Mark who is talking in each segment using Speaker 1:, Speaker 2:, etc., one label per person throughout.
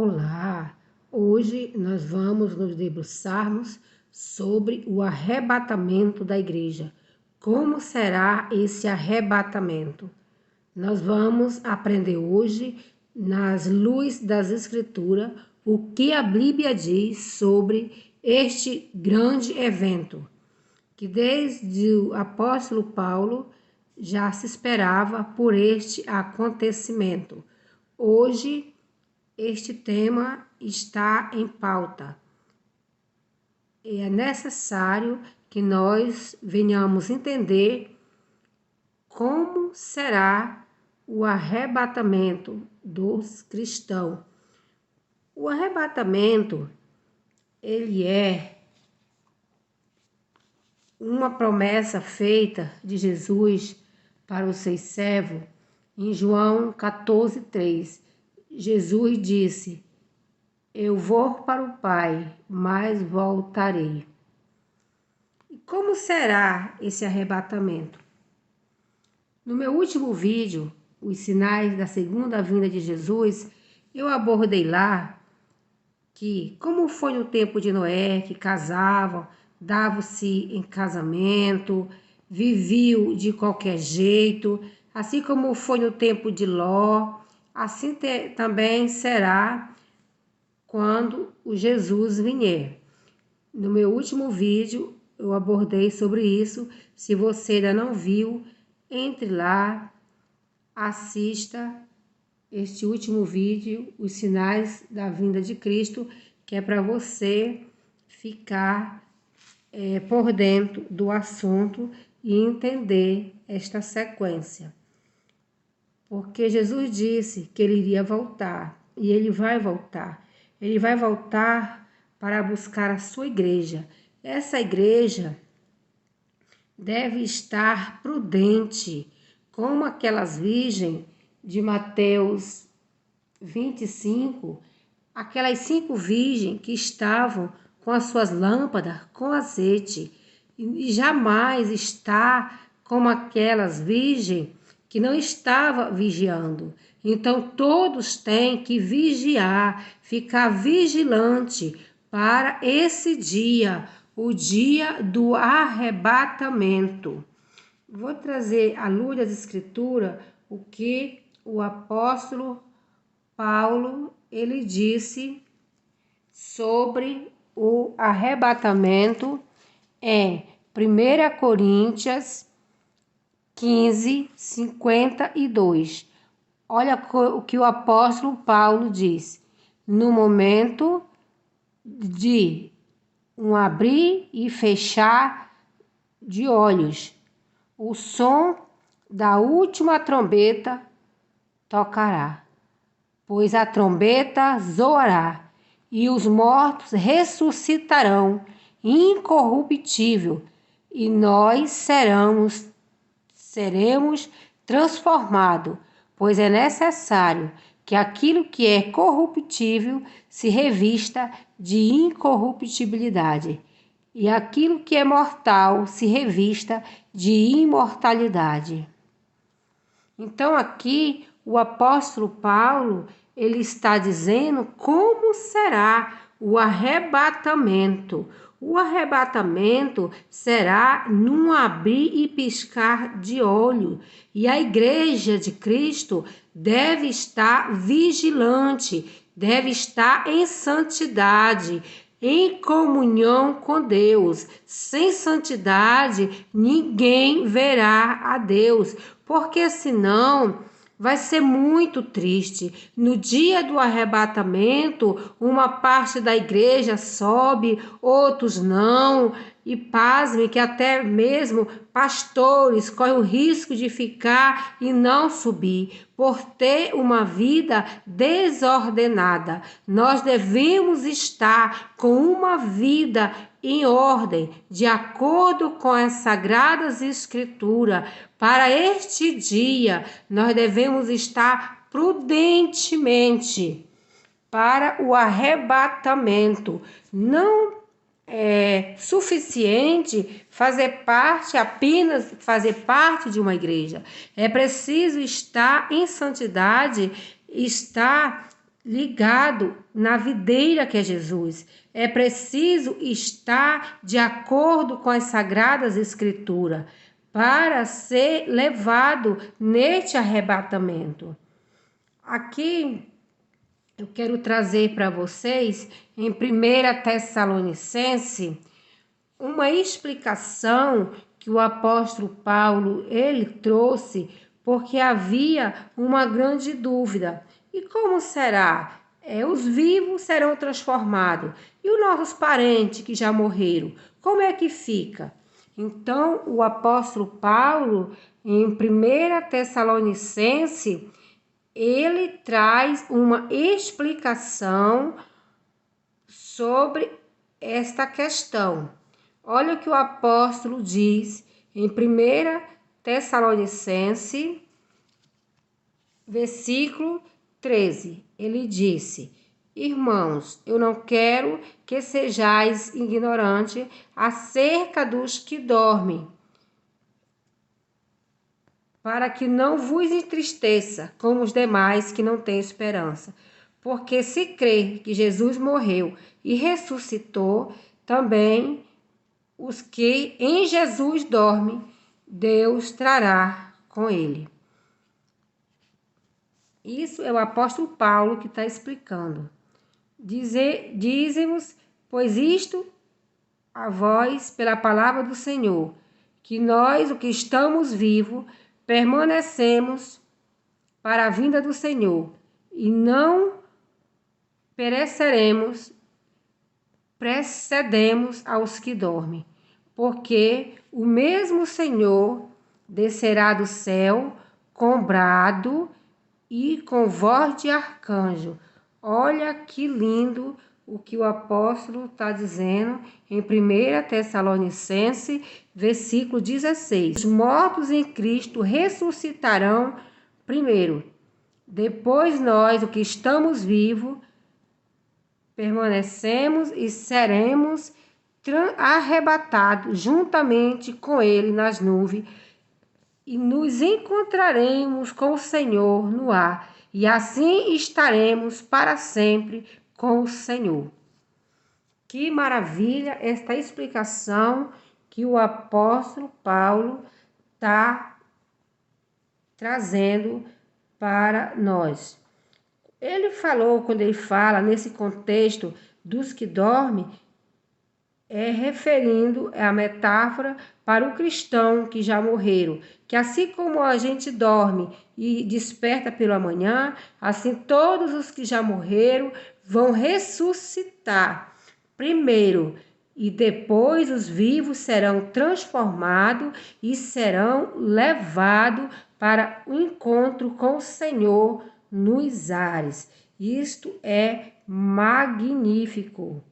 Speaker 1: Olá! Hoje nós vamos nos debruçarmos sobre o arrebatamento da igreja. Como será esse arrebatamento? Nós vamos aprender hoje, nas luzes das Escrituras, o que a Bíblia diz sobre este grande evento, que desde o apóstolo Paulo já se esperava por este acontecimento. Hoje, este tema está em pauta. E é necessário que nós venhamos entender como será o arrebatamento dos cristãos. O arrebatamento, ele é uma promessa feita de Jesus para os seus servos em João 14:3. Jesus disse: eu vou para o Pai, mas voltarei. E como será esse arrebatamento? No meu último vídeo, os sinais da segunda vinda de Jesus, eu abordei lá que, como foi no tempo de Noé, que casavam, davam-se em casamento, viviam de qualquer jeito, assim como foi no tempo de Ló, assim também será quando o Jesus vier. No meu último vídeo eu abordei sobre isso. Se você ainda não viu, entre lá, assista este último vídeo, os sinais da vinda de Cristo, que é para você ficar por dentro do assunto e entender esta sequência. Porque Jesus disse que ele iria voltar, e ele vai voltar. Ele vai voltar para buscar a sua igreja. Essa igreja deve estar prudente, como aquelas virgens de Mateus 25, aquelas 5 virgens que estavam com as suas lâmpadas com azeite, e jamais está como aquelas virgens que não estava vigiando. Então todos têm que vigiar, ficar vigilante para esse dia, o dia do arrebatamento. Vou trazer à luz das Escrituras o que o apóstolo Paulo ele disse sobre o arrebatamento em 1 Coríntios 15:52. Olha o que o apóstolo Paulo diz. No momento de um abrir e fechar de olhos, o som da última trombeta tocará, pois a trombeta zoará, e os mortos ressuscitarão incorruptível, e nós seremos transformados, pois é necessário que aquilo que é corruptível se revista de incorruptibilidade, e aquilo que é mortal se revista de imortalidade. Então aqui o apóstolo Paulo, ele está dizendo como será o arrebatamento. O arrebatamento será num abrir e piscar de olho. E a igreja de Cristo deve estar vigilante, deve estar em santidade, em comunhão com Deus. Sem santidade, ninguém verá a Deus, porque senão vai ser muito triste. No dia do arrebatamento, uma parte da igreja sobe, outros não. E pasme que até mesmo pastores correm o risco de ficar e não subir, por ter uma vida desordenada. Nós devemos estar com uma vida em ordem, de acordo com as Sagradas Escrituras. Para este dia, nós devemos estar prudentemente para o arrebatamento. Não é suficiente apenas fazer parte de uma igreja. É preciso estar em santidade, estar ligado na videira que é Jesus. É preciso estar de acordo com as Sagradas Escrituras para ser levado neste arrebatamento. Aqui eu quero trazer para vocês, em 1 Tessalonicense, uma explicação que o apóstolo Paulo ele trouxe, porque havia uma grande dúvida. E como será? Os vivos serão transformados. E os nossos parentes que já morreram, como é que fica? Então, o apóstolo Paulo, em 1 Tessalonicense, ele traz uma explicação sobre esta questão. Olha o que o apóstolo diz em 1 Tessalonicense, versículo 13. Ele disse: Irmãos, eu não quero que sejais ignorantes acerca dos que dormem, para que não vos entristeça como os demais que não têm esperança. Porque se crer que Jesus morreu e ressuscitou, também os que em Jesus dormem, Deus trará com ele. Isso é o apóstolo Paulo que está explicando. Dizemos, pois isto a vós pela palavra do Senhor, que nós, o que estamos vivos, permanecemos para a vinda do Senhor, e não pereceremos, precedemos aos que dormem, porque o mesmo Senhor descerá do céu com brado e com voz de arcanjo. Olha que lindo o que o apóstolo está dizendo em 1 Tessalonicense, versículo 16. Os mortos em Cristo ressuscitarão primeiro. Depois nós, o que estamos vivos, permanecemos e seremos arrebatados juntamente com ele nas nuvens e nos encontraremos com o Senhor no ar, e assim estaremos para sempre com o Senhor. Que maravilha esta explicação que o apóstolo Paulo está trazendo para nós. Ele falou, quando ele fala nesse contexto dos que dormem, referindo a metáfora para o cristão que já morreram, que assim como a gente dorme e desperta pela manhã, assim todos os que já morreram vão ressuscitar primeiro, e depois os vivos serão transformados e serão levados para o encontro com o Senhor nos ares. Isto é magnífico.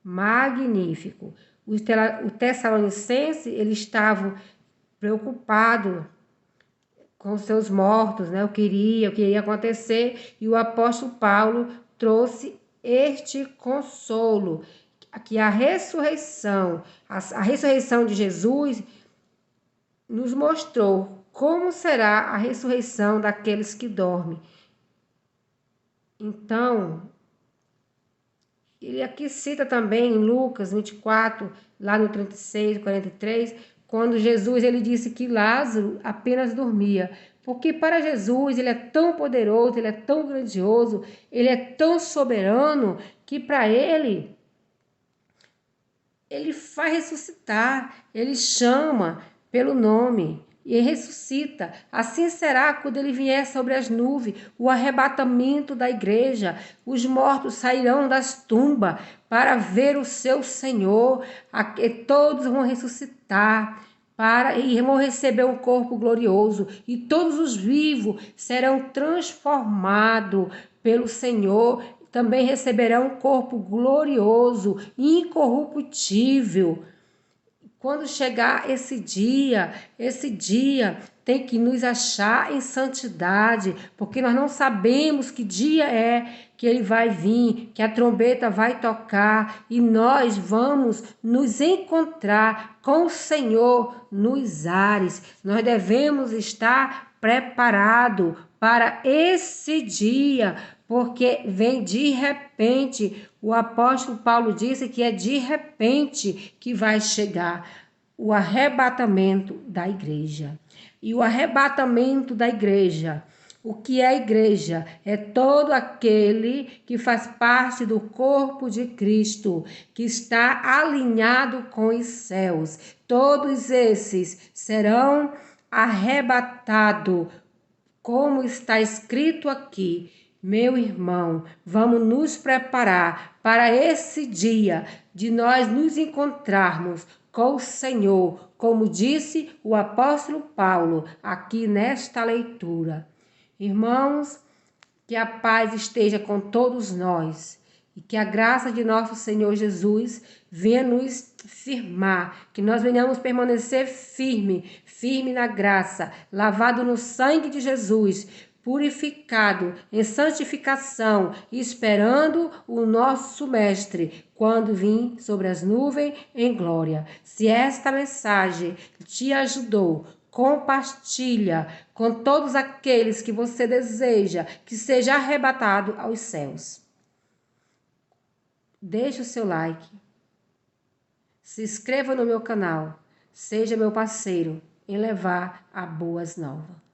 Speaker 1: Magnífico. O Tessalonicense, ele estava preocupado com seus mortos, né? O que iria acontecer, e o apóstolo Paulo trouxe este consolo, que a ressurreição de Jesus nos mostrou como será a ressurreição daqueles que dormem. Então, ele aqui cita também em Lucas 24, lá no 36, 43, quando Jesus ele disse que Lázaro apenas dormia. Porque para Jesus ele é tão poderoso, ele é tão grandioso, ele é tão soberano, que para ele faz ressuscitar, ele chama pelo nome e ressuscita. Assim será quando ele vier sobre as nuvens, o arrebatamento da igreja. Os mortos sairão das tumbas para ver o seu Senhor. Todos vão ressuscitar e vão receber um corpo glorioso. E todos os vivos serão transformados pelo Senhor. Também receberão um corpo glorioso, incorruptível. Quando chegar esse dia tem que nos achar em santidade, porque nós não sabemos que dia é que ele vai vir, que a trombeta vai tocar e nós vamos nos encontrar com o Senhor nos ares. Nós devemos estar preparado para esse dia, porque vem de repente. O apóstolo Paulo disse que é de repente que vai chegar o arrebatamento da igreja. E o arrebatamento da igreja, o que é a igreja? É todo aquele que faz parte do corpo de Cristo, que está alinhado com os céus. Todos esses serão arrebatados, como está escrito aqui. Meu irmão, vamos nos preparar para esse dia de nós nos encontrarmos com o Senhor, como disse o apóstolo Paulo aqui nesta leitura. Irmãos, que a paz esteja com todos nós e que a graça de nosso Senhor Jesus venha nos firmar, que nós venhamos permanecer firme na graça, lavado no sangue de Jesus, purificado em santificação, esperando o nosso Mestre, quando vir sobre as nuvens em glória. Se esta mensagem te ajudou, compartilha com todos aqueles que você deseja que seja arrebatado aos céus. Deixe o seu like. Se inscreva no meu canal. Seja meu parceiro em levar a boas novas.